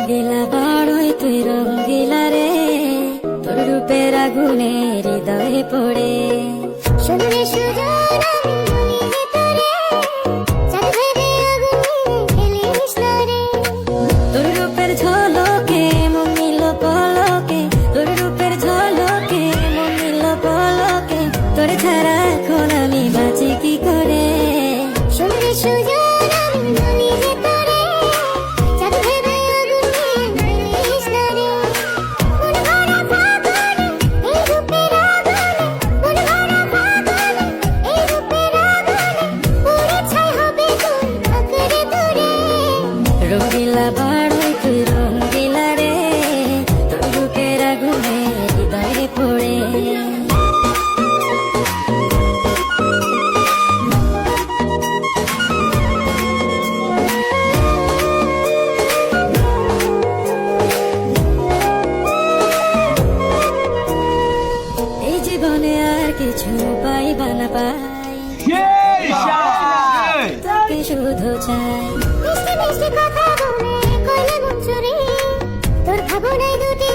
রঙ্গিলা বড়ই তুই রঙ্গিলা রে, তোর রূপের আগুনে হৃদয়ে পড়ে। শুনলে সুজন আমি বলি যে তোরে, চাঁদ ভেবে আগুনে খেলিস না রে। তোর রূপের ঝলকে মন নিল পলকে, তোর রূপের ঝলকে মন নিল পলকে, তোর ছাড়া এখন আমি বাঁচি কি করে। শুনলে সুজন আমি বলি যে তোরে, চাঁদ ভেবে আগুনে খেলিস না রে। মন ভরা ফাগুনে এই রূপের আগুনে, মন ভরা ফাগুনে এই রূপের আগুনে, পুড়ে ছাই হবে তোর আঁকড়ে ধরে। রঙ্গিলা বড়ই তুই রঙ্গিলা রে, তোর রূপের আগুনে হৃদয়ে পড়ে। এই জীবনে আর কিছু পাইবা না পাই, তাকে শুধু চাই। মিষ্টি মিষ্টি কথা বলে কইলে মন চুরি, তোর ভাবনায় দুটি